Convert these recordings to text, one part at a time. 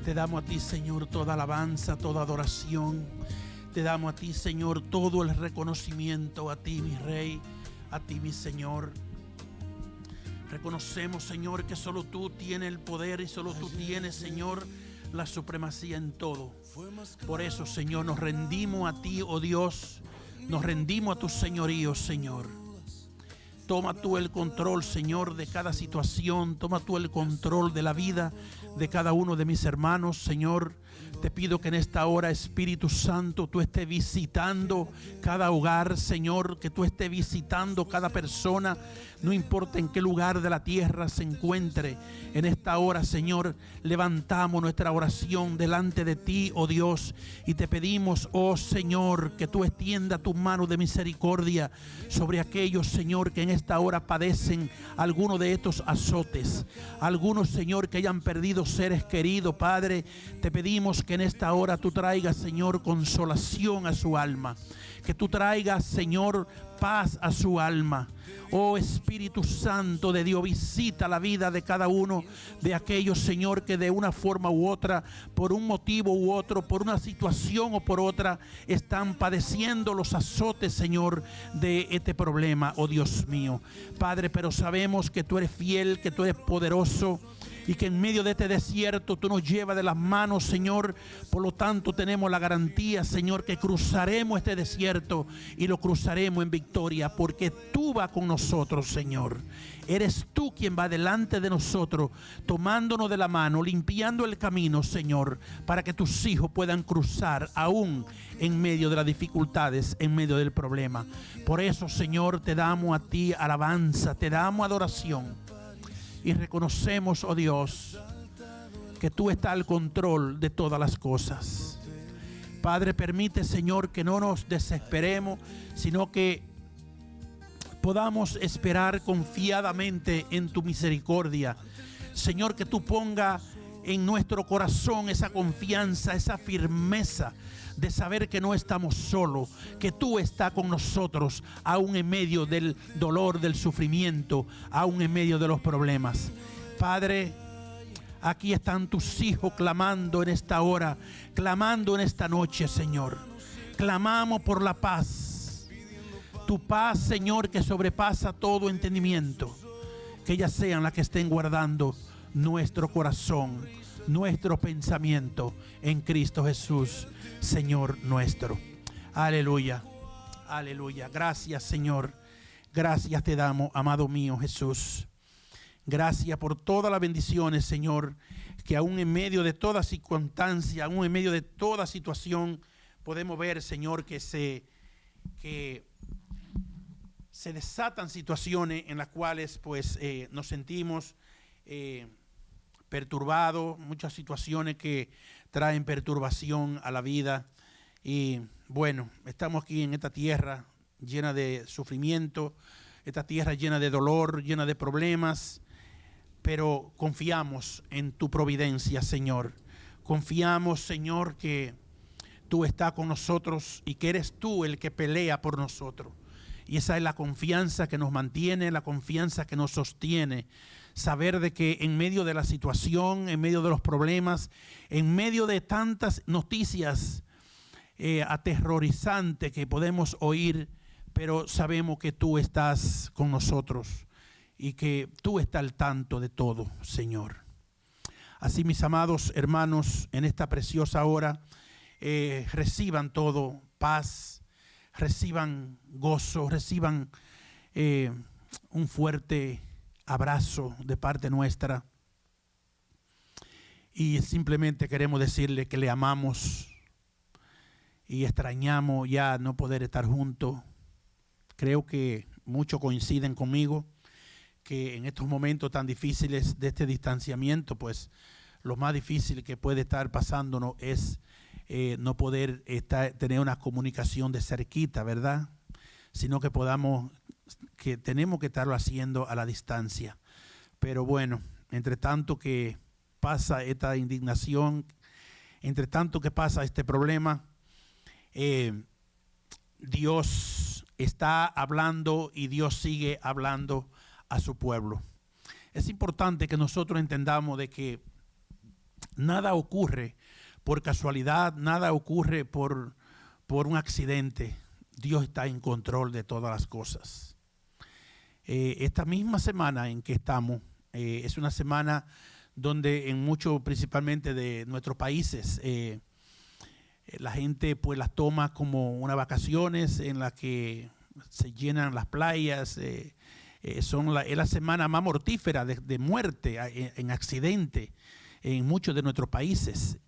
Te damos a ti, Señor, toda alabanza, toda adoración. Te damos a ti, Señor, todo el reconocimiento. A ti, mi Rey, a ti, mi Señor. Reconocemos, Señor, que solo tú tienes el poder y solo tú tienes, Señor, la supremacía en todo. Por eso, Señor, nos rendimos a ti, oh Dios. Nos rendimos a tu señorío, Señor. Toma tú el control, Señor, de cada situación. Toma tú el control de la vida de cada uno de mis hermanos, Señor. Te pido que en esta hora, Espíritu Santo, tú estés visitando cada hogar, Señor. Que tú estés visitando cada persona, no importa en qué lugar de la tierra se encuentre. En esta hora, Señor, levantamos nuestra oración delante de ti, oh Dios. Y te pedimos, oh Señor, que tú extiendas tu mano de misericordia sobre aquellos, Señor, que en esta hora padecen alguno de estos azotes. Algunos, Señor, que hayan perdido seres queridos, Padre. Te pedimos que en esta hora tú traigas, Señor, consolación a su alma. Que tú traigas, Señor, paz a su alma. Oh Espíritu Santo de Dios, visita la vida de cada uno de aquellos, Señor, que de una forma u otra, por un motivo u otro, por una situación o por otra, están padeciendo los azotes, Señor, de este problema, oh Dios mío. Padre, pero sabemos que tú eres fiel, que tú eres poderoso, y que en medio de este desierto tú nos llevas de las manos, Señor. Por lo tanto tenemos la garantía, Señor, que cruzaremos este desierto y lo cruzaremos en victoria, porque tú vas con nosotros, Señor. Eres tú quien va delante de nosotros, tomándonos de la mano, limpiando el camino, Señor, para que tus hijos puedan cruzar aún en medio de las dificultades, en medio del problema. Por eso, Señor, te damos a ti alabanza, te damos adoración. Y reconocemos, oh Dios, que tú estás al control de todas las cosas. Padre, permite, Señor, que no nos desesperemos, sino que podamos esperar confiadamente en tu misericordia. Señor, que tú pongas en nuestro corazón esa confianza, esa firmeza de saber que no estamos solos, que tú estás con nosotros, aún en medio del dolor, del sufrimiento, aún en medio de los problemas. Padre, aquí están tus hijos clamando en esta hora, clamando en esta noche, Señor. Clamamos por la paz. Tu paz, Señor, que sobrepasa todo entendimiento. Que ellas sean las que estén guardando nuestro corazón, nuestro pensamiento en Cristo Jesús, Señor nuestro. Aleluya, aleluya. Gracias, Señor. Gracias te damos, amado mío Jesús. Gracias por todas las bendiciones, Señor, que aún en medio de toda circunstancia, aún en medio de toda situación, podemos ver, Señor, que se desatan situaciones en las cuales pues nos sentimos perturbados, muchas situaciones que traen perturbación a la vida. Y bueno, estamos aquí en esta tierra llena de sufrimiento, esta tierra llena de dolor, llena de problemas, pero confiamos en tu providencia, Señor. Confiamos, Señor, que tú estás con nosotros y que eres tú el que pelea por nosotros. Y esa es la confianza que nos mantiene, la confianza que nos sostiene. Saber de que en medio de la situación, en medio de los problemas, en medio de tantas noticias aterrorizantes que podemos oír, pero sabemos que tú estás con nosotros y que tú estás al tanto de todo, Señor. Así, mis amados hermanos, en esta preciosa hora, reciban todo, paz, reciban gozo, reciban un fuerte abrazo de parte nuestra. Y simplemente queremos decirle que le amamos y extrañamos ya no poder estar juntos. Creo que muchos coinciden conmigo que en estos momentos tan difíciles de este distanciamiento, pues lo más difícil que puede estar pasándonos es no poder tener una comunicación de cerquita, ¿verdad? Sino que tenemos que estarlo haciendo a la distancia. Pero bueno, entre tanto que pasa esta indignación, entre tanto que pasa este problema, Dios está hablando y Dios sigue hablando a su pueblo. Es importante que nosotros entendamos de que Nada ocurre por casualidad, nada ocurre por un accidente. Dios está en control de todas las cosas. Esta misma semana en que estamos, es una semana donde en muchos, principalmente de nuestros países, la gente pues las toma como unas vacaciones en las que se llenan las playas. Es la semana más mortífera de muerte en accidente en muchos de nuestros países.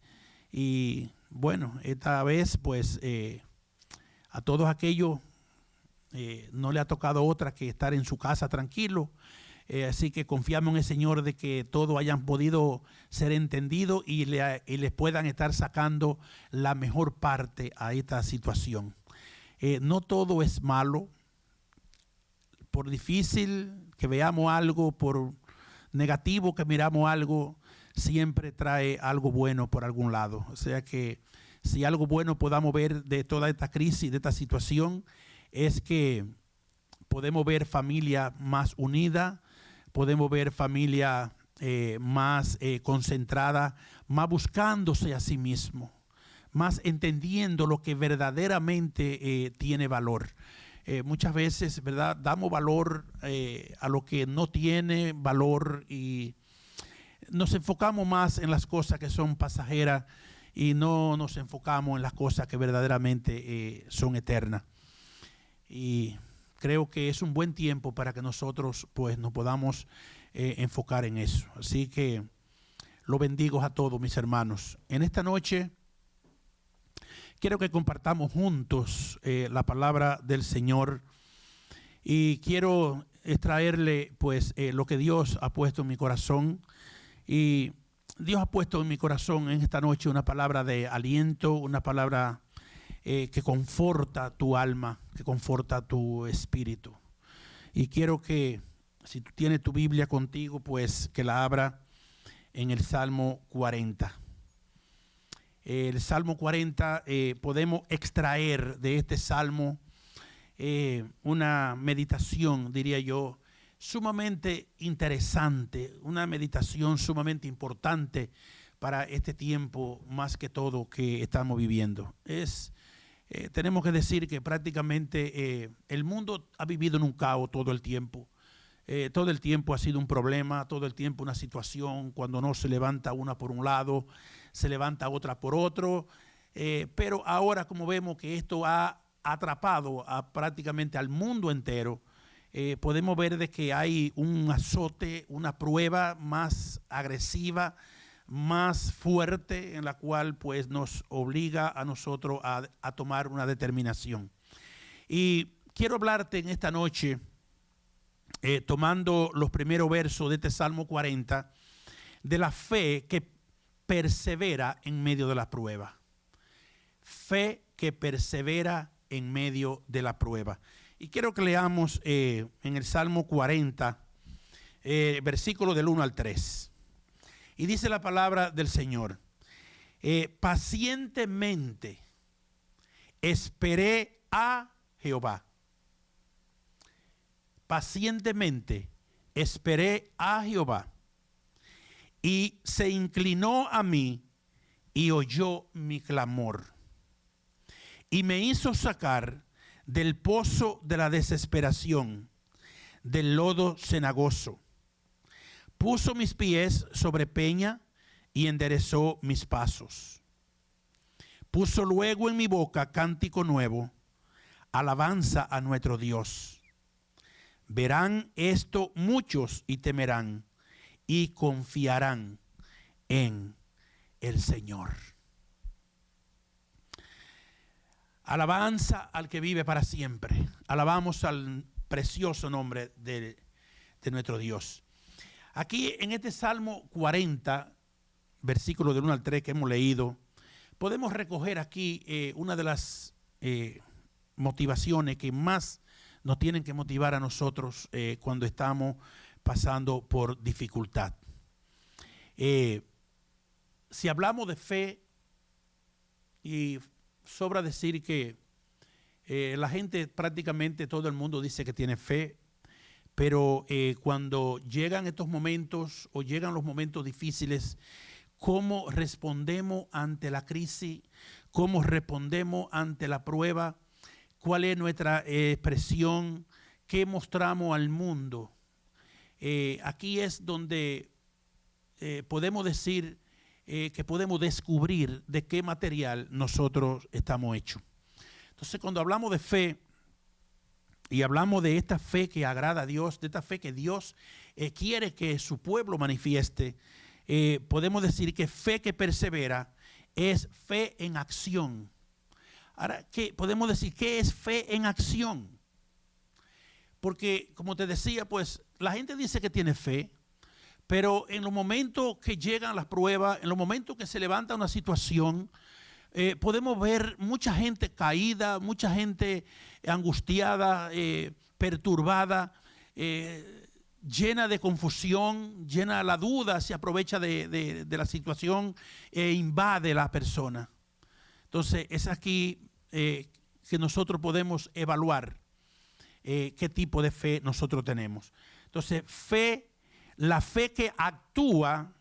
Y bueno, esta vez pues a todos aquellos no le ha tocado otra que estar en su casa tranquilo. Así que confiamos en el Señor de que todos hayan podido ser entendidos y les puedan estar sacando la mejor parte a esta situación. No todo es malo. Por difícil que veamos algo, por negativo que miramos algo, siempre trae algo bueno por algún lado. O sea que si algo bueno podamos ver de toda esta crisis, de esta situación, es que podemos ver familia más unida, podemos ver familia más concentrada, más buscándose a sí mismo, más entendiendo lo que verdaderamente tiene valor. Muchas veces, ¿verdad?, damos valor a lo que no tiene valor y nos enfocamos más en las cosas que son pasajeras y no nos enfocamos en las cosas que verdaderamente son eternas. Y creo que es un buen tiempo para que nosotros pues nos podamos enfocar en eso. Así que lo bendigo a todos mis hermanos. En esta noche quiero que compartamos juntos la palabra del Señor y quiero extraerle pues lo que Dios ha puesto en mi corazón. Y Dios ha puesto en mi corazón en esta noche una palabra de aliento, una palabra que conforta tu alma, que conforta tu espíritu. Y quiero que, si tú tienes tu Biblia contigo, pues que la abra en el Salmo 40. El Salmo 40, podemos extraer de este Salmo una meditación, diría yo, sumamente interesante, una meditación sumamente importante para este tiempo, más que todo que estamos viviendo. Tenemos que decir que prácticamente el mundo ha vivido en un caos todo el tiempo. Todo el tiempo ha sido un problema, todo el tiempo una situación. Cuando no se levanta una por un lado, se levanta otra por otro. Pero ahora, como vemos que esto ha atrapado prácticamente al mundo entero, podemos ver de que hay un azote, una prueba más agresiva, más fuerte, en la cual pues nos obliga a nosotros a tomar una determinación. Y quiero hablarte en esta noche, tomando los primeros versos de este Salmo 40, de la fe que persevera en medio de la prueba. Fe que persevera en medio de la prueba. Y quiero que leamos en el Salmo 40, versículo del 1 al 3. Y dice la palabra del Señor: pacientemente esperé a Jehová. Pacientemente esperé a Jehová, y se inclinó a mí y oyó mi clamor, y me hizo sacar del pozo de la desesperación, del lodo cenagoso. Puso mis pies sobre peña y enderezó mis pasos. Puso luego en mi boca cántico nuevo, alabanza a nuestro Dios. Verán esto muchos y temerán y confiarán en el Señor. Alabanza al que vive para siempre. Alabamos al precioso nombre de nuestro Dios. Aquí en este Salmo 40, versículos del 1 al 3 que hemos leído, podemos recoger aquí una de las motivaciones que más nos tienen que motivar a nosotros cuando estamos pasando por dificultad. Si hablamos de fe, y sobra decir que la gente, prácticamente todo el mundo dice que tiene fe, pero cuando llegan estos momentos o llegan los momentos difíciles, cómo respondemos ante la crisis, cómo respondemos ante la prueba, cuál es nuestra expresión, qué mostramos al mundo. Aquí es donde podemos decir que podemos descubrir de qué material nosotros estamos hechos. Entonces, cuando hablamos de fe y hablamos de esta fe que agrada a Dios, de esta fe que Dios quiere que su pueblo manifieste, podemos decir que fe que persevera es fe en acción. Ahora, ¿qué podemos decir? ¿Qué es fe en acción? Porque, como te decía, pues la gente dice que tiene fe, pero en los momentos que llegan las pruebas, en los momentos que se levanta una situación, podemos ver mucha gente caída, mucha gente angustiada, perturbada, llena de confusión, llena de la duda, se aprovecha de la situación e invade a la persona. Entonces es aquí que nosotros podemos evaluar qué tipo de fe nosotros tenemos. Entonces fe, la fe que actúa,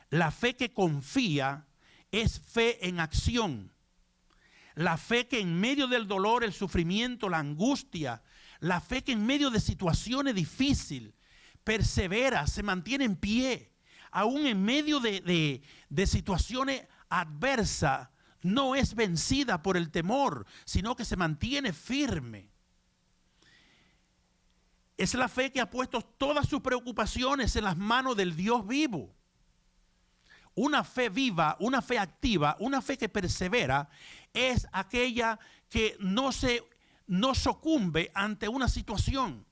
la fe que confía, es fe en acción. La fe que en medio del dolor, el sufrimiento, la angustia, la fe que en medio de situaciones difíciles persevera, se mantiene en pie, aún en medio de situaciones adversas, no es vencida por el temor, sino que se mantiene firme. Es la fe que ha puesto todas sus preocupaciones en las manos del Dios vivo. Una fe viva, una fe activa, una fe que persevera, es aquella que no sucumbe ante una situación.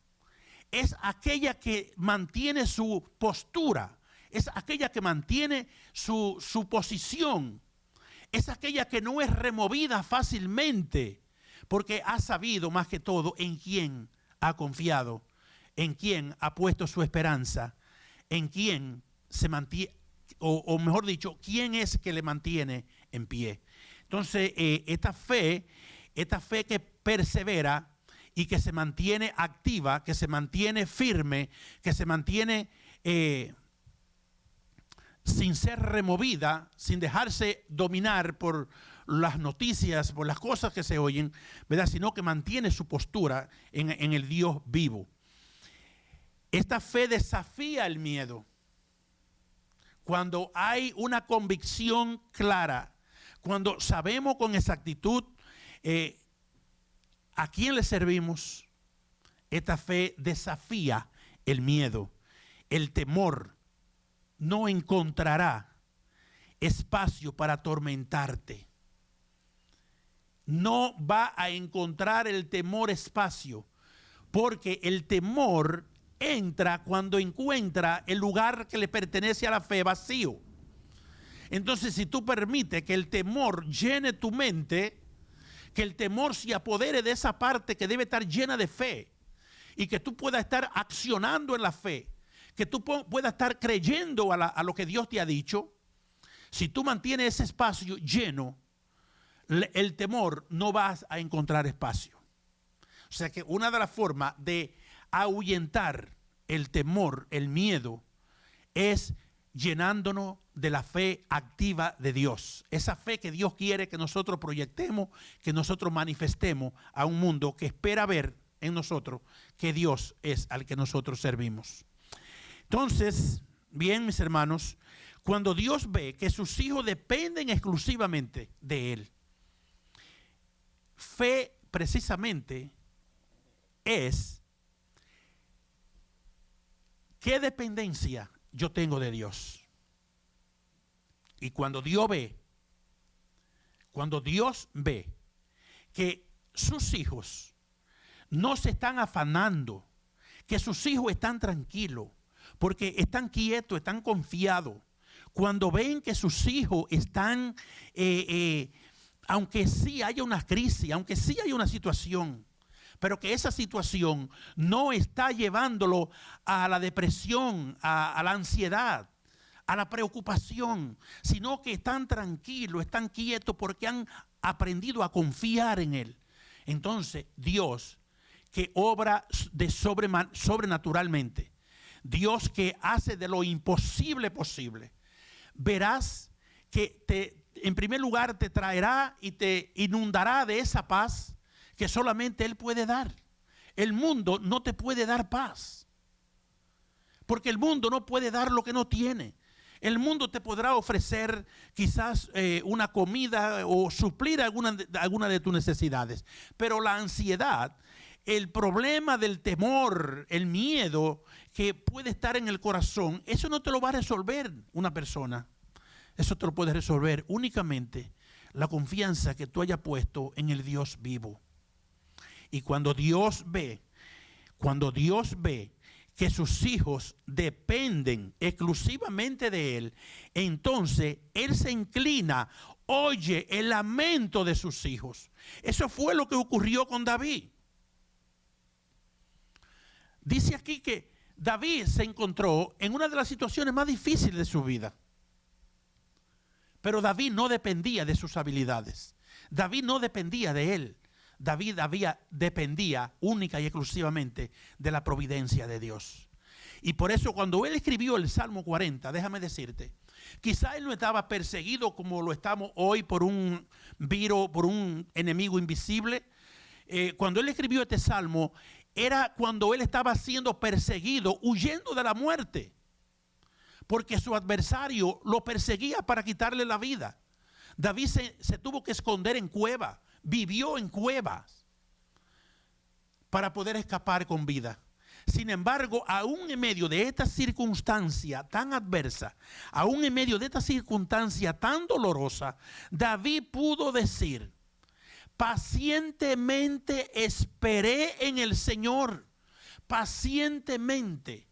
Es aquella que mantiene su postura, es aquella que mantiene su posición, es aquella que no es removida fácilmente, porque ha sabido más que todo en quién ha confiado, en quién ha puesto su esperanza, en quién se mantiene, o mejor dicho, quién es que le mantiene en pie. Entonces, esta fe que persevera y que se mantiene activa, que se mantiene firme, que se mantiene sin ser removida, sin dejarse dominar por las noticias, por las cosas que se oyen, ¿verdad? Sino que mantiene su postura en el Dios vivo. Esta fe desafía el miedo. Cuando hay una convicción clara, cuando sabemos con exactitud a quién le servimos, esta fe desafía el miedo. El temor no encontrará espacio para atormentarte. No va a encontrar el temor espacio, porque el temor entra cuando encuentra el lugar que le pertenece a la fe vacío. Entonces, si tú permites que el temor llene tu mente, que el temor se apodere de esa parte que debe estar llena de fe, y que tú puedas estar accionando en la fe, que tú puedas estar creyendo a lo que Dios te ha dicho, si tú mantienes ese espacio lleno, el temor no vas a encontrar espacio. O sea que una de las formas de ahuyentar el temor, el miedo, es llenándonos de la fe activa de Dios. Esa fe que Dios quiere que nosotros proyectemos, que nosotros manifestemos a un mundo que espera ver en nosotros que Dios es al que nosotros servimos. Entonces, bien, mis hermanos, cuando Dios ve que sus hijos dependen exclusivamente de Él, fe precisamente es qué dependencia yo tengo de Dios. Y cuando Dios ve que sus hijos no se están afanando, que sus hijos están tranquilos, porque están quietos, están confiados. Cuando ven que sus hijos están, aunque sí haya una crisis, aunque sí haya una situación, pero que esa situación no está llevándolo a la depresión, a la ansiedad, a la preocupación, sino que están tranquilos, están quietos porque han aprendido a confiar en Él. Entonces, Dios, que obra sobrenaturalmente, Dios que hace de lo imposible posible, verás que en primer lugar te traerá y te inundará de esa paz que solamente Él puede dar. El mundo no te puede dar paz, porque el mundo no puede dar lo que no tiene. El mundo te podrá ofrecer quizás una comida o suplir alguna de tus necesidades, pero la ansiedad, el problema del temor, el miedo que puede estar en el corazón, eso no te lo va a resolver una persona. Eso te lo puede resolver únicamente la confianza que tú hayas puesto en el Dios vivo. Y cuando Dios ve que sus hijos dependen exclusivamente de Él, entonces Él se inclina, oye el lamento de sus hijos. Eso fue lo que ocurrió con David. Dice aquí que David se encontró en una de las situaciones más difíciles de su vida. Pero David no dependía de sus habilidades. David no dependía de él. David dependía única y exclusivamente de la providencia de Dios. Y por eso cuando él escribió el Salmo 40, déjame decirte, quizá él no estaba perseguido como lo estamos hoy por un virus, por un enemigo invisible. Cuando él escribió este salmo, era cuando él estaba siendo perseguido, huyendo de la muerte, porque su adversario lo perseguía para quitarle la vida. David se tuvo que esconder en cueva, vivió en cuevas para poder escapar con vida. Sin embargo, aún en medio de esta circunstancia tan adversa, aún en medio de esta circunstancia tan dolorosa, David pudo decir: pacientemente esperé en el Señor, pacientemente.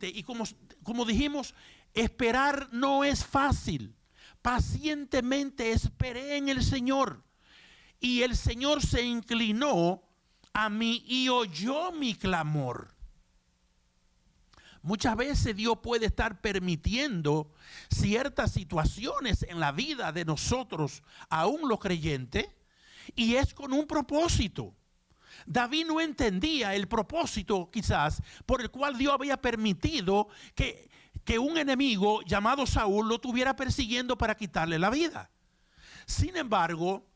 Y como dijimos, esperar no es fácil. Pacientemente esperé en el Señor, y el Señor se inclinó a mí y oyó mi clamor. Muchas veces Dios puede estar permitiendo ciertas situaciones en la vida de nosotros, aún los creyentes, y es con un propósito. David no entendía el propósito quizás por el cual Dios había permitido que un enemigo llamado Saúl lo estuviera persiguiendo para quitarle la vida. Sin embargo,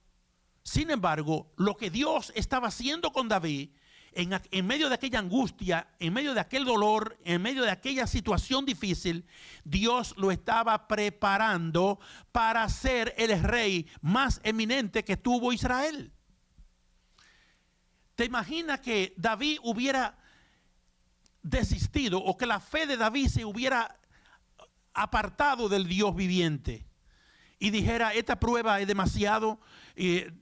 lo que Dios estaba haciendo con David en medio de aquella angustia, en medio de aquel dolor, en medio de aquella situación difícil, Dios lo estaba preparando para ser el rey más eminente que tuvo Israel. ¿Te imaginas que David hubiera desistido, o que la fe de David se hubiera apartado del Dios viviente y dijera: esta prueba es demasiado,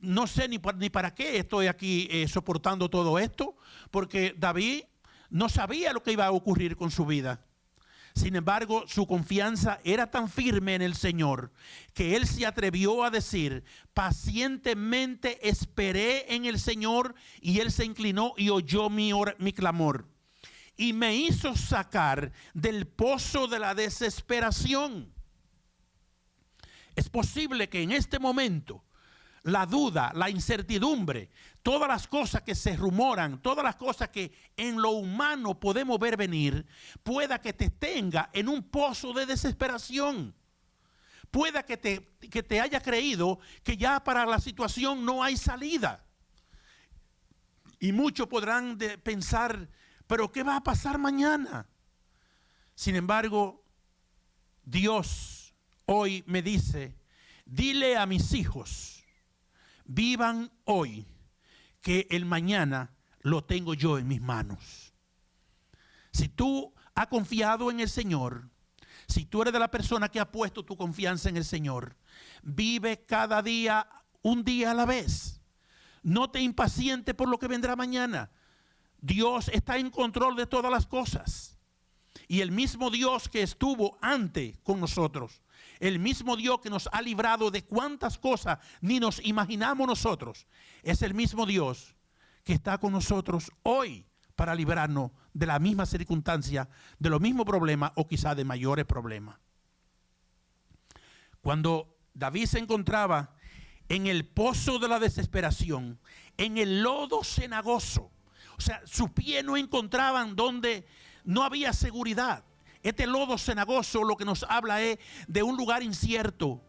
no sé ni para qué estoy aquí soportando todo esto? Porque David no sabía lo que iba a ocurrir con su vida. Sin embargo, su confianza era tan firme en el Señor que él se atrevió a decir: pacientemente esperé en el Señor, y él se inclinó y oyó mi clamor, y me hizo sacar del pozo de la desesperación. Es posible que en este momento la duda, la incertidumbre, todas las cosas que se rumoran, todas las cosas que en lo humano podemos ver venir, pueda que te tenga en un pozo de desesperación. Pueda que te haya creído que ya para la situación no hay salida. Y muchos podrán pensar: ¿pero qué va a pasar mañana? Sin embargo, Dios hoy me dice: dile a mis hijos, vivan hoy, que el mañana lo tengo yo en mis manos. Si tú has confiado en el Señor, si tú eres de la persona que ha puesto tu confianza en el Señor, vive cada día un día a la vez. No te impacientes por lo que vendrá mañana. Dios está en control de todas las cosas. Y el mismo Dios que estuvo antes con nosotros, el mismo Dios que nos ha librado de cuantas cosas ni nos imaginamos nosotros, es el mismo Dios que está con nosotros hoy para librarnos de la misma circunstancia, de los mismos problemas, o quizás de mayores problemas. Cuando David se encontraba en el pozo de la desesperación, en el lodo cenagoso, o sea, sus pies no encontraban donde no había seguridad. Este lodo cenagoso lo que nos habla es de un lugar incierto,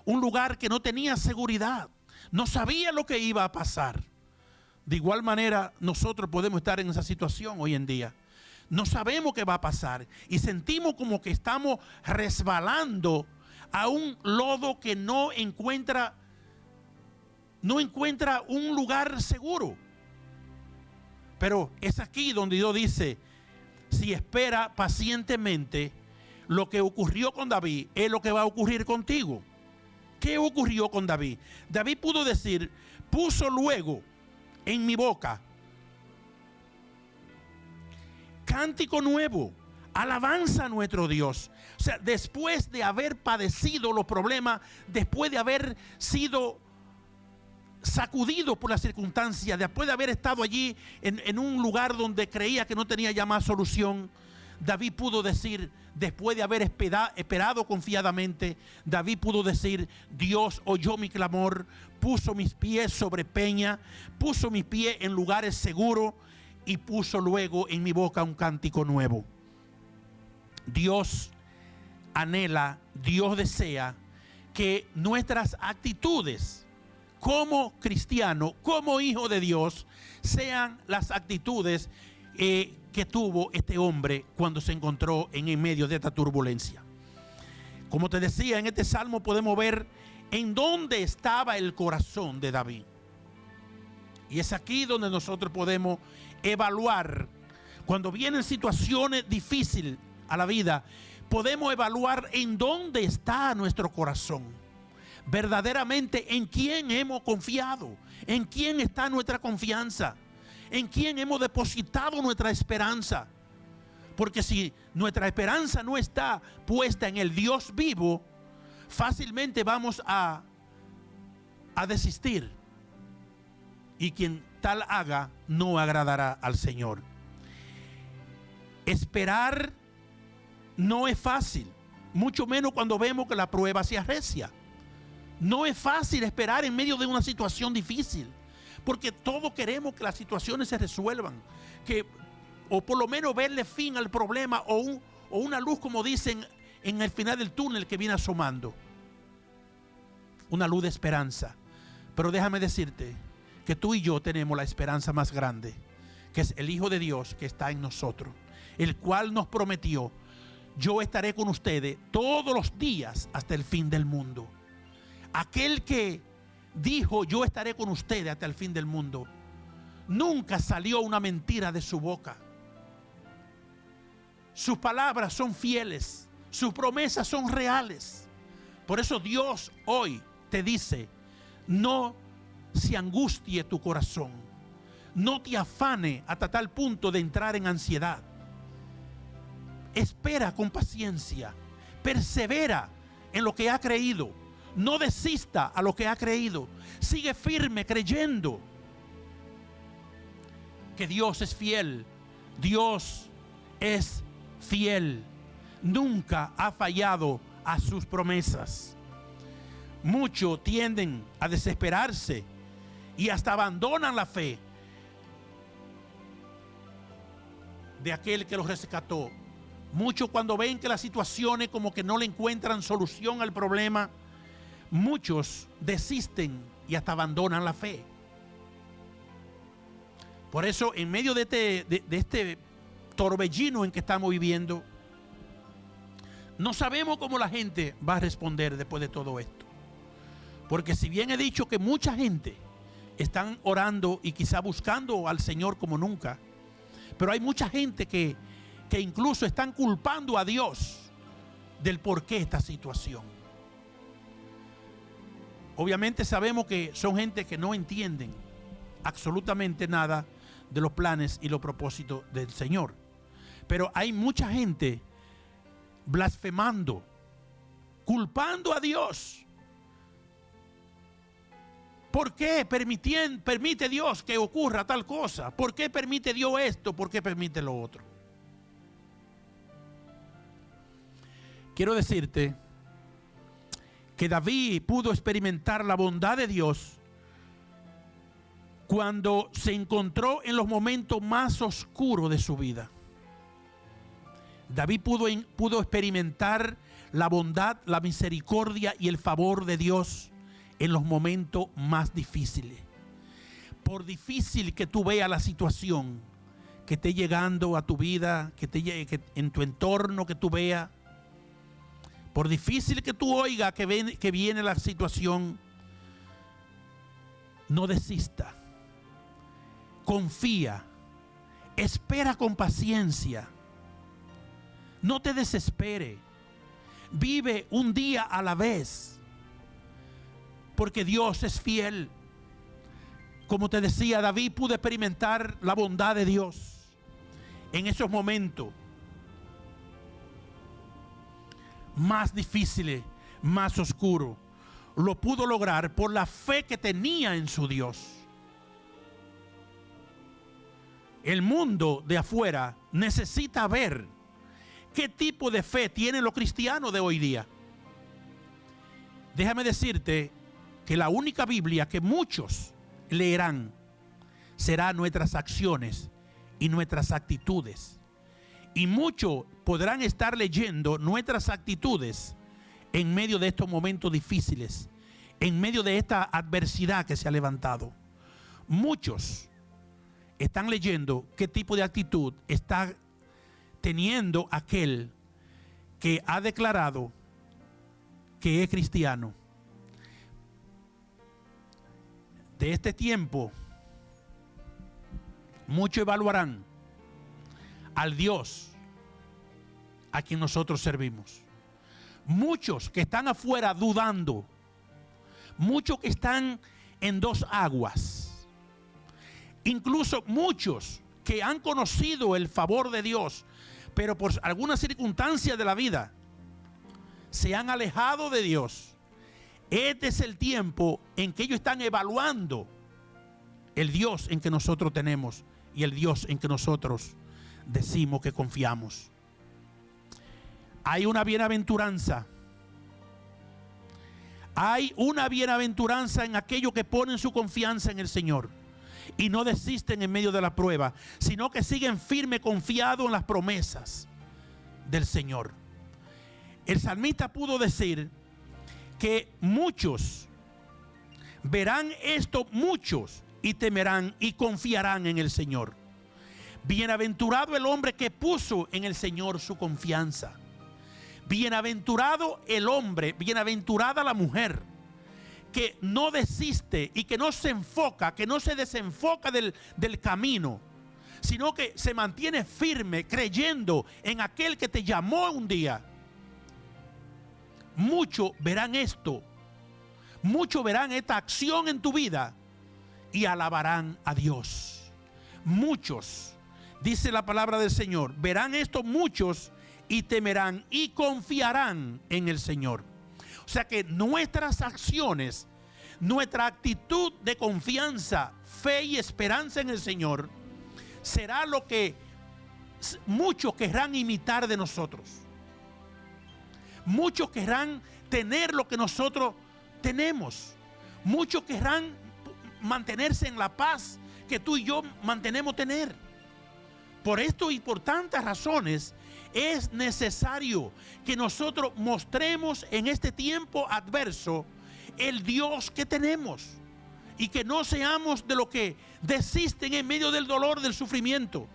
un lugar que no tenía seguridad, no sabía lo que iba a pasar. De igual manera, nosotros podemos estar en esa situación hoy en día. No sabemos qué va a pasar y sentimos como que estamos resbalando a un lodo que no encuentra un lugar seguro. Pero es aquí donde Dios dice, si espera pacientemente, lo que ocurrió con David es lo que va a ocurrir contigo. ¿Qué ocurrió con David? David pudo decir, puso luego en mi boca cántico nuevo, alabanza a nuestro Dios. O sea, después de haber padecido los problemas, después de haber sido sacudido por las circunstancias, después de haber estado allí en un lugar donde creía que no tenía ya más solución, David pudo decir, después de haber esperado confiadamente, David pudo decir, Dios oyó mi clamor, puso mis pies sobre peña, puso mis pies en lugares seguros y puso luego en mi boca un cántico nuevo. Dios anhela, Dios desea que nuestras actitudes como cristiano, como hijo de Dios, sean las actitudes que tuvo este hombre cuando se encontró en medio de esta turbulencia. Como te decía, en este salmo podemos ver en dónde estaba el corazón de David. Y es aquí donde nosotros podemos evaluar, cuando vienen situaciones difíciles a la vida, podemos evaluar en dónde está nuestro corazón. Verdaderamente, en quién hemos confiado, en quién está nuestra confianza, en quién hemos depositado nuestra esperanza. Porque si nuestra esperanza no está puesta en el Dios vivo, fácilmente vamos a desistir. Y quien tal haga no agradará al Señor. Esperar no es fácil, mucho menos cuando vemos que la prueba se arrecia. No es fácil esperar en medio de una situación difícil, porque todos queremos que las situaciones se resuelvan, o por lo menos verle fin al problema, o una luz, como dicen, en el final del túnel que viene asomando. Una luz de esperanza. Pero déjame decirte que tú y yo tenemos la esperanza más grande, que es el Hijo de Dios que está en nosotros, el cual nos prometió, yo estaré con ustedes todos los días hasta el fin del mundo. Aquel que dijo, yo estaré con ustedes hasta el fin del mundo, nunca salió una mentira de su boca. Sus palabras son fieles, sus promesas son reales. Por eso Dios hoy te dice, no se angustie tu corazón, no te afane hasta tal punto de entrar en ansiedad. Espera con paciencia, persevera en lo que ha creído, no desista a lo que ha creído, sigue firme creyendo que Dios es fiel. Dios es fiel, nunca ha fallado a sus promesas. Muchos tienden a desesperarse y hasta abandonan la fe de aquel que los rescató. Muchos, cuando ven que las situaciones como que no le encuentran solución al problema, muchos desisten y hasta abandonan la fe. Por eso, en medio de este torbellino en que estamos viviendo, no sabemos cómo la gente va a responder después de todo esto. Porque si bien he dicho que mucha gente están orando y quizá buscando al Señor como nunca, pero hay mucha gente que incluso están culpando a Dios del porqué esta situación. Obviamente sabemos que son gente que no entienden absolutamente nada de los planes y los propósitos del Señor. Pero hay mucha gente blasfemando, culpando a Dios. ¿Por qué permite Dios que ocurra tal cosa? ¿Por qué permite Dios esto? ¿Por qué permite lo otro? Quiero decirte que David pudo experimentar la bondad de Dios cuando se encontró en los momentos más oscuros de su vida. David pudo experimentar la bondad, la misericordia y el favor de Dios en los momentos más difíciles. Por difícil que tú veas la situación que esté llegando a tu vida, que en tu entorno que tú veas, por difícil que tú oigas que viene la situación, no desista. Confía. Espera con paciencia. No te desespere. Vive un día a la vez. Porque Dios es fiel. Como te decía, David pudo experimentar la bondad de Dios en esos momentos más difíciles, más oscuros. Lo pudo lograr por la fe que tenía en su Dios. El mundo de afuera necesita ver qué tipo de fe tienen los cristianos de hoy día. Déjame decirte que la única Biblia que muchos leerán será nuestras acciones y nuestras actitudes. Y muchos podrán estar leyendo nuestras actitudes en medio de estos momentos difíciles, en medio de esta adversidad que se ha levantado. Muchos están leyendo qué tipo de actitud está teniendo aquel que ha declarado que es cristiano. De este tiempo, muchos evaluarán al Dios a quien nosotros servimos. Muchos que están afuera dudando, muchos que están en dos aguas, incluso muchos que han conocido el favor de Dios, pero por alguna circunstancia de la vida se han alejado de Dios. Este es el tiempo en que ellos están evaluando el Dios en que nosotros tenemos y el Dios en que nosotros decimos que confiamos. Hay una bienaventuranza. Hay una bienaventuranza en aquellos que ponen su confianza en el Señor y no desisten en medio de la prueba, sino que siguen firme, confiados en las promesas del Señor. El salmista pudo decir que muchos verán esto, muchos, y temerán y confiarán en el Señor. Bienaventurado el hombre que puso en el Señor su confianza. Bienaventurado el hombre, bienaventurada la mujer que no desiste y que no se enfoca, que no se desenfoca del camino, sino que se mantiene firme creyendo en aquel que te llamó un día. Muchos verán esto, muchos verán esta acción en tu vida y alabarán a Dios. Muchos, dice la palabra del Señor, verán esto muchos y temerán y confiarán en el Señor. O sea que nuestras acciones, nuestra actitud de confianza, fe y esperanza en el Señor será lo que muchos querrán imitar de nosotros. Muchos querrán tener lo que nosotros tenemos. Muchos querrán mantenerse en la paz que tú y yo mantenemos tener. Por esto y por tantas razones es necesario que nosotros mostremos en este tiempo adverso el Dios que tenemos y que no seamos de los que desisten en medio del dolor, del sufrimiento,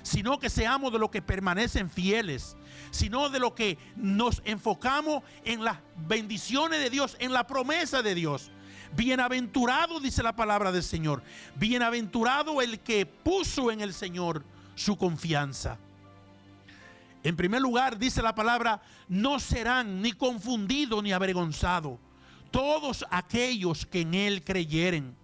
sino que seamos de los que permanecen fieles, sino de los que nos enfocamos en las bendiciones de Dios, en la promesa de Dios. Bienaventurado, dice la palabra del Señor, bienaventurado el que puso en el Señor su confianza. En primer lugar, dice la palabra, no serán ni confundidos ni avergonzados todos aquellos que en Él creyeren.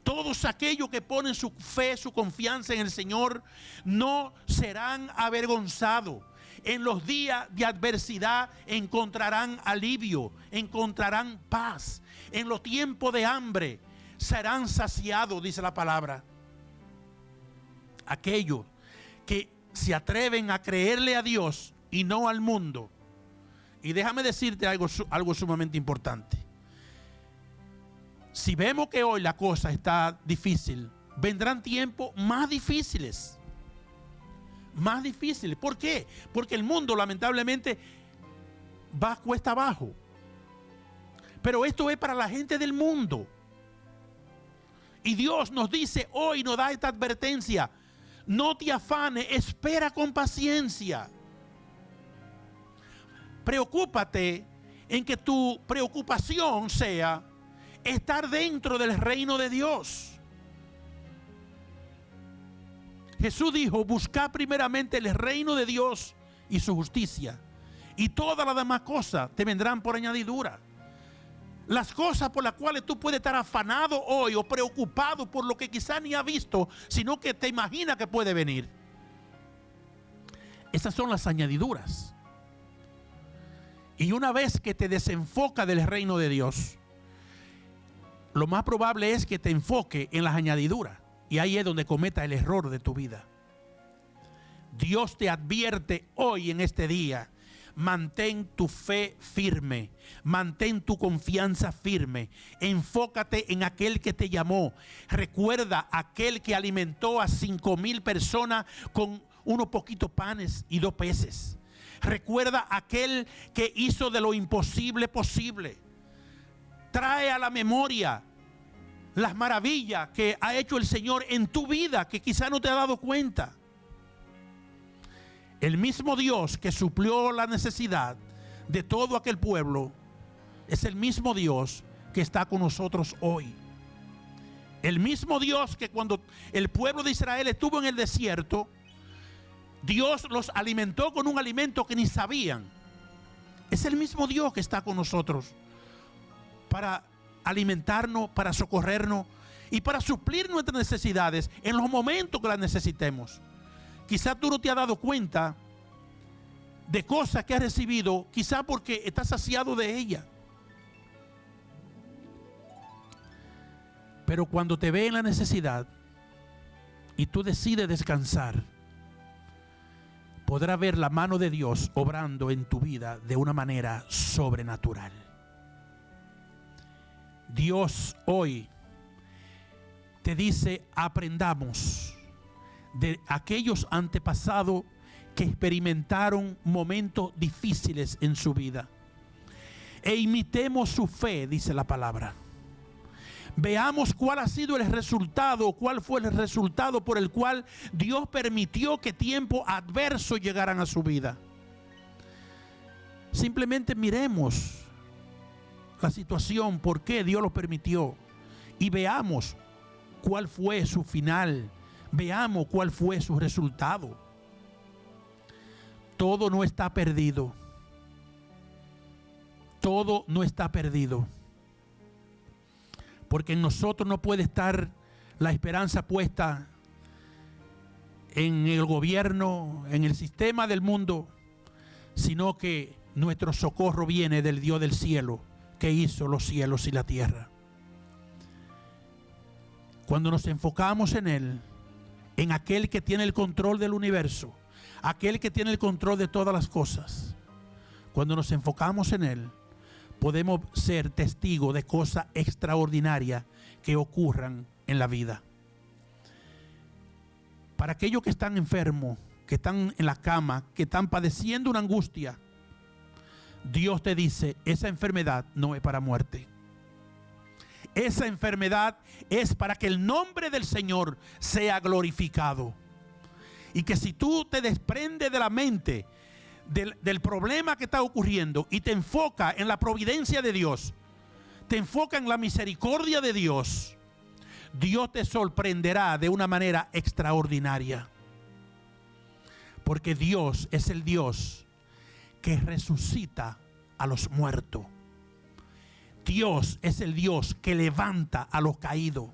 Todos aquellos que ponen su fe, su confianza en el Señor, no serán avergonzados. En los días de adversidad encontrarán alivio, encontrarán paz. En los tiempos de hambre serán saciados, dice la palabra. Aquellos que se atreven a creerle a Dios y no al mundo. Y déjame decirte algo sumamente importante. Si vemos que hoy la cosa está difícil, vendrán tiempos más difíciles. más difíciles. ¿Por qué? Porque el mundo lamentablemente va cuesta abajo. Pero esto es para la gente del mundo. Y Dios nos dice hoy, nos da esta advertencia: no te afanes, espera con paciencia. Preocúpate en que tu preocupación sea estar dentro del reino de Dios. Jesús dijo: buscad primeramente el reino de Dios y su justicia, y todas las demás cosas te vendrán por añadidura. Las cosas por las cuales tú puedes estar afanado hoy o preocupado por lo que quizás ni has visto, sino que te imaginas que puede venir, esas son las añadiduras. Y una vez que te desenfoca del reino de Dios, lo más probable es que te enfoque en las añadiduras. Y ahí es donde cometa el error de tu vida. Dios te advierte hoy en este día: mantén tu fe firme, mantén tu confianza firme, enfócate en aquel que te llamó. Recuerda aquel que alimentó a 5,000 personas con unos poquitos panes y 2 peces. Recuerda aquel que hizo de lo imposible posible. Trae a la memoria las maravillas que ha hecho el Señor en tu vida, que quizá no te has dado cuenta. El mismo Dios que suplió la necesidad de todo aquel pueblo es el mismo Dios que está con nosotros hoy. El mismo Dios que cuando el pueblo de Israel estuvo en el desierto, Dios los alimentó con un alimento que ni sabían. Es el mismo Dios que está con nosotros para alimentarnos, para socorrernos y para suplir nuestras necesidades en los momentos que las necesitemos. Quizás tú no te has dado cuenta de cosas que has recibido, quizás porque estás saciado de ellas. Pero cuando te ve en la necesidad y tú decides descansar, podrás ver la mano de Dios obrando en tu vida de una manera sobrenatural. Dios hoy te dice: aprendamos de aquellos antepasados que experimentaron momentos difíciles en su vida e imitemos su fe, dice la palabra. Veamos cuál ha sido el resultado, cuál fue el resultado por el cual Dios permitió que tiempos adversos llegaran a su vida. Simplemente miremos la situación, por qué Dios lo permitió, y veamos cuál fue su final, veamos cuál fue su resultado. Todo no está perdido. Todo no está perdido. Porque en nosotros no puede estar la esperanza puesta en el gobierno, en el sistema del mundo, sino que nuestro socorro viene del Dios del cielo, que hizo los cielos y la tierra. Cuando nos enfocamos en Él, en aquel que tiene el control del universo, aquel que tiene el control de todas las cosas, cuando nos enfocamos en Él, podemos ser testigos de cosas extraordinarias que ocurran en la vida. Para aquellos que están enfermos, que están en la cama, que están padeciendo una angustia, Dios te dice: esa enfermedad no es para muerte. Esa enfermedad es para que el nombre del Señor sea glorificado. Y que si tú te desprendes de la mente del problema que está ocurriendo y te enfoca en la providencia de Dios, te enfoca en la misericordia de Dios, Dios te sorprenderá de una manera extraordinaria. Porque Dios es el Dios que resucita a los muertos. Dios es el Dios que levanta a los caídos.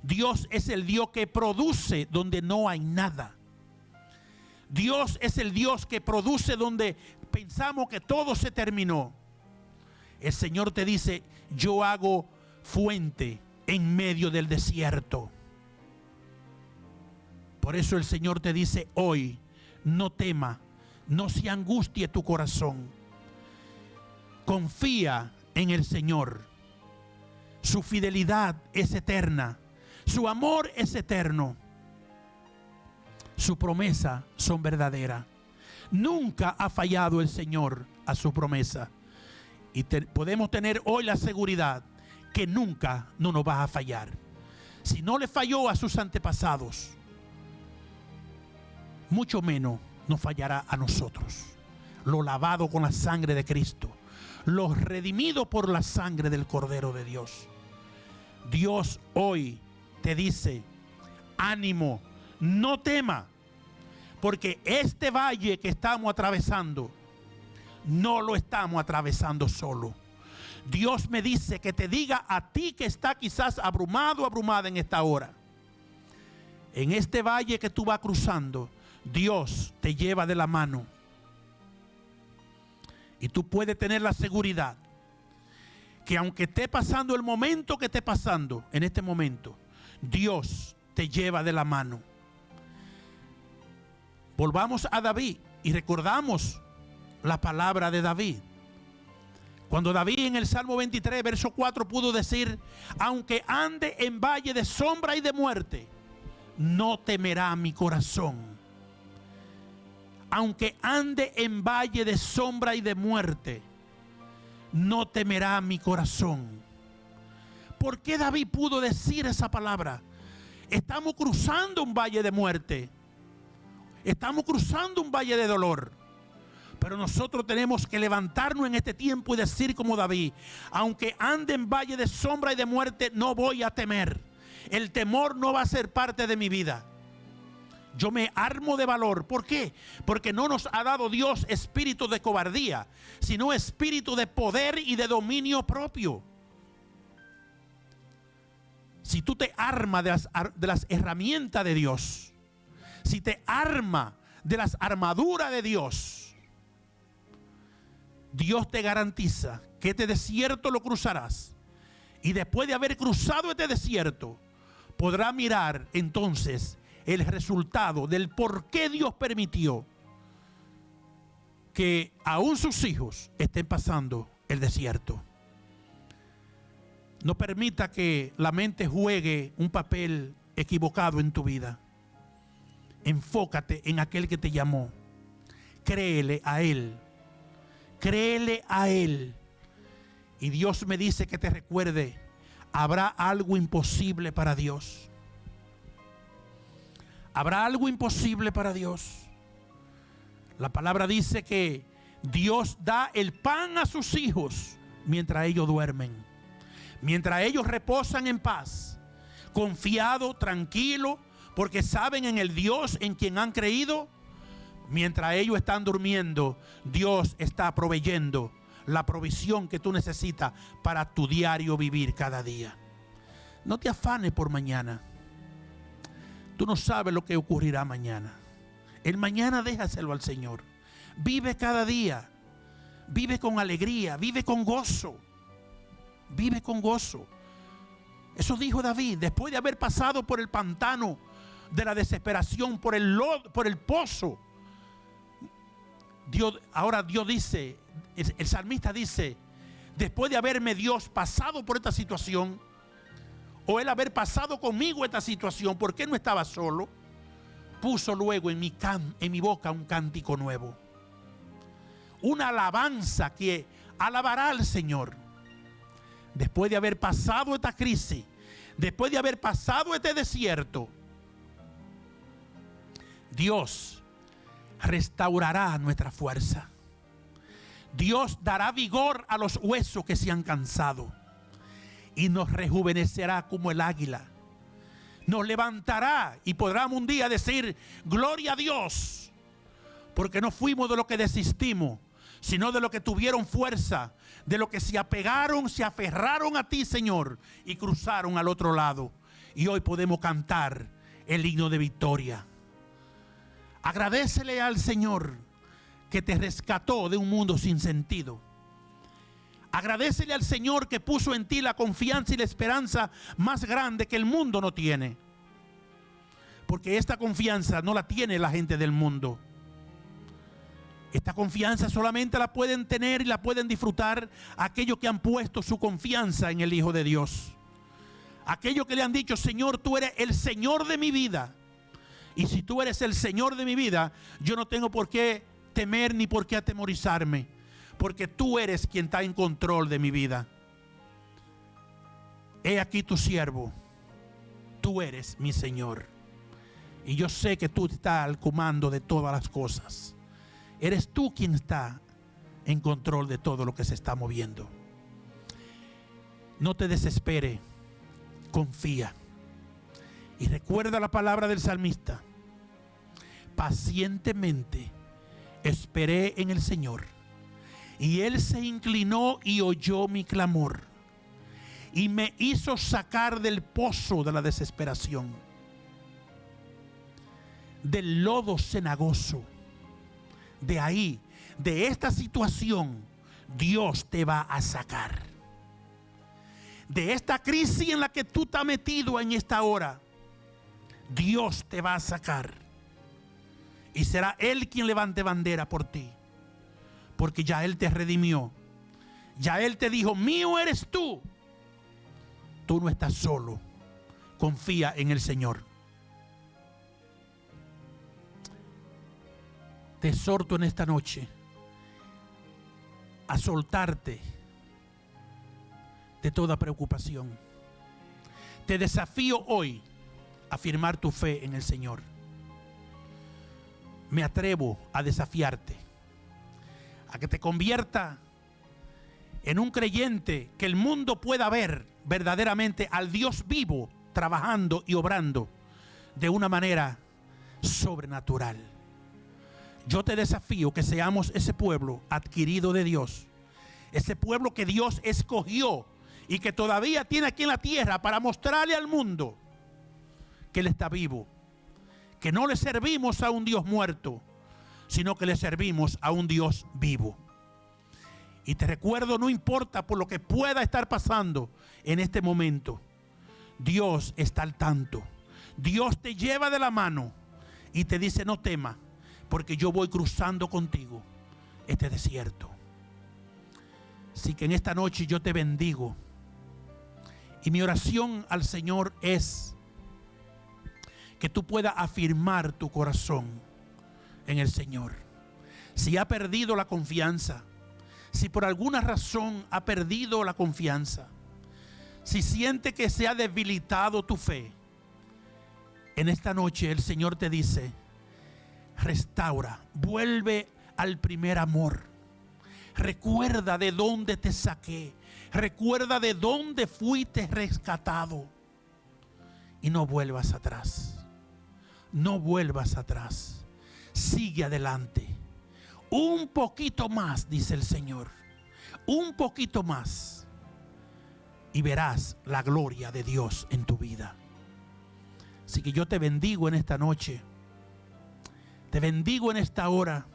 Dios es el Dios que produce donde no hay nada. Dios es el Dios que produce donde pensamos que todo se terminó. El Señor te dice: yo hago fuente en medio del desierto. Por eso el Señor te dice hoy: no tema, no se angustie tu corazón. Confía en el Señor. Su fidelidad es eterna. Su amor es eterno. Sus promesas son verdaderas. Nunca ha fallado el Señor a su promesa. Y podemos tener hoy la seguridad que nunca no nos va a fallar. Si no le falló a sus antepasados, mucho menos nos fallará a nosotros. Lo lavado con la sangre de Cristo, lo redimido por la sangre del Cordero de Dios. Dios hoy te dice: ánimo, no tema, porque este valle que estamos atravesando, no lo estamos atravesando solo. Dios me dice que te diga a ti que está quizás abrumado o abrumada en esta hora: en este valle que tú vas cruzando, Dios te lleva de la mano. Y tú puedes tener la seguridad que aunque esté pasando el momento que esté pasando en este momento, Dios te lleva de la mano. Volvamos a David y recordamos la palabra de David. Cuando David en el Salmo 23, verso 4 pudo decir: aunque ande en valle de sombra y de muerte, no temerá mi corazón. Aunque ande en valle de sombra y de muerte, no temerá mi corazón. ¿Por qué David pudo decir esa palabra? Estamos cruzando un valle de muerte. Estamos cruzando un valle de dolor. Pero nosotros tenemos que levantarnos en este tiempo y decir como David: aunque ande en valle de sombra y de muerte, no voy a temer. El temor no va a ser parte de mi vida. Yo me armo de valor. ¿Por qué? Porque no nos ha dado Dios espíritu de cobardía, sino espíritu de poder y de dominio propio. Si tú te armas de las herramientas de Dios, si te armas de las armaduras de Dios, Dios te garantiza que este desierto lo cruzarás. Y después de haber cruzado este desierto, podrás mirar entonces el resultado del por qué Dios permitió que aún sus hijos estén pasando el desierto. No permita que la mente juegue un papel equivocado en tu vida. Enfócate en aquel que te llamó. Créele a Él. Créele a Él. Y Dios me dice que te recuerde: ¿habrá algo imposible para Dios? ¿Habrá algo imposible para Dios? La palabra dice que Dios da el pan a sus hijos mientras ellos duermen, mientras ellos reposan en paz, confiado, tranquilo, porque saben en el Dios en quien han creído. Mientras ellos están durmiendo, Dios está proveyendo la provisión que tú necesitas para tu diario vivir cada día. No te afanes por mañana. Tú no sabes lo que ocurrirá mañana. El mañana déjaselo al Señor. Vive cada día. Vive con alegría. Vive con gozo. Vive con gozo. Eso dijo David después de haber pasado por el pantano de la desesperación, por el lodo, por el pozo. Ahora Dios dice, el salmista dice: después de haberme Dios pasado por esta situación, o Él haber pasado conmigo esta situación, porque no estaba solo, puso luego en mi boca un cántico nuevo, una alabanza que alabará al Señor. Después de haber pasado esta crisis, después de haber pasado este desierto, Dios restaurará nuestra fuerza. Dios dará vigor a los huesos que se han cansado y nos rejuvenecerá como el águila. Nos levantará y podremos un día decir: gloria a Dios, porque no fuimos de lo que desistimos, sino de lo que tuvieron fuerza, de lo que se apegaron, se aferraron a ti, Señor, y cruzaron al otro lado. Y hoy podemos cantar el himno de victoria. Agradécele al Señor que te rescató de un mundo sin sentido. Agradécele al Señor que puso en ti la confianza y la esperanza más grande que el mundo no tiene. Porque esta confianza no la tiene la gente del mundo. Esta confianza solamente la pueden tener y la pueden disfrutar aquellos que han puesto su confianza en el Hijo de Dios. Aquellos que le han dicho: Señor, tú eres el Señor de mi vida. Y si tú eres el Señor de mi vida, yo no tengo por qué temer ni por qué atemorizarme, porque tú eres quien está en control de mi vida. He aquí tu siervo, tú eres mi Señor. Y yo sé que tú estás al comando de todas las cosas. Eres tú quien está en control de todo lo que se está moviendo. No te desespere, confía. Y recuerda la palabra del salmista: pacientemente esperé en el Señor, y Él se inclinó y oyó mi clamor, y me hizo sacar del pozo de la desesperación, del lodo cenagoso. De ahí, de esta situación, Dios te va a sacar. De esta crisis en la que tú estás metido en esta hora, Dios te va a sacar. Y será Él quien levante bandera por ti, porque ya Él te redimió. Ya Él te dijo: mío eres tú. Tú no estás solo. Confía en el Señor. Te exhorto en esta noche a soltarte de toda preocupación. Te desafío hoy a afirmar tu fe en el Señor. Me atrevo a desafiarte a que te convierta en un creyente, que el mundo pueda ver verdaderamente al Dios vivo trabajando y obrando de una manera sobrenatural. Yo te desafío que seamos ese pueblo adquirido de Dios, ese pueblo que Dios escogió y que todavía tiene aquí en la tierra para mostrarle al mundo que Él está vivo, que no le servimos a un Dios muerto, sino que le servimos a un Dios vivo. Y te recuerdo, no importa por lo que pueda estar pasando en este momento, Dios está al tanto. Dios te lleva de la mano y te dice: no temas, porque yo voy cruzando contigo este desierto. Así que en esta noche yo te bendigo. Y mi oración al Señor es que tú puedas afirmar tu corazón en el Señor. Si ha perdido la confianza, si por alguna razón ha perdido la confianza, si siente que se ha debilitado tu fe, en esta noche el Señor te dice: restaura, vuelve al primer amor. Recuerda de dónde te saqué. Recuerda de dónde fuiste rescatado. Y no vuelvas atrás. No vuelvas atrás. Sigue adelante. Un poquito más, dice el Señor. Un poquito más. Y verás la gloria de Dios en tu vida. Así que yo te bendigo en esta noche. Te bendigo en esta hora.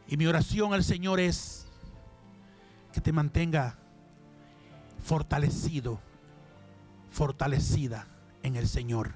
Y mi oración al Señor es que te mantenga fortalecido, fortalecida en el Señor.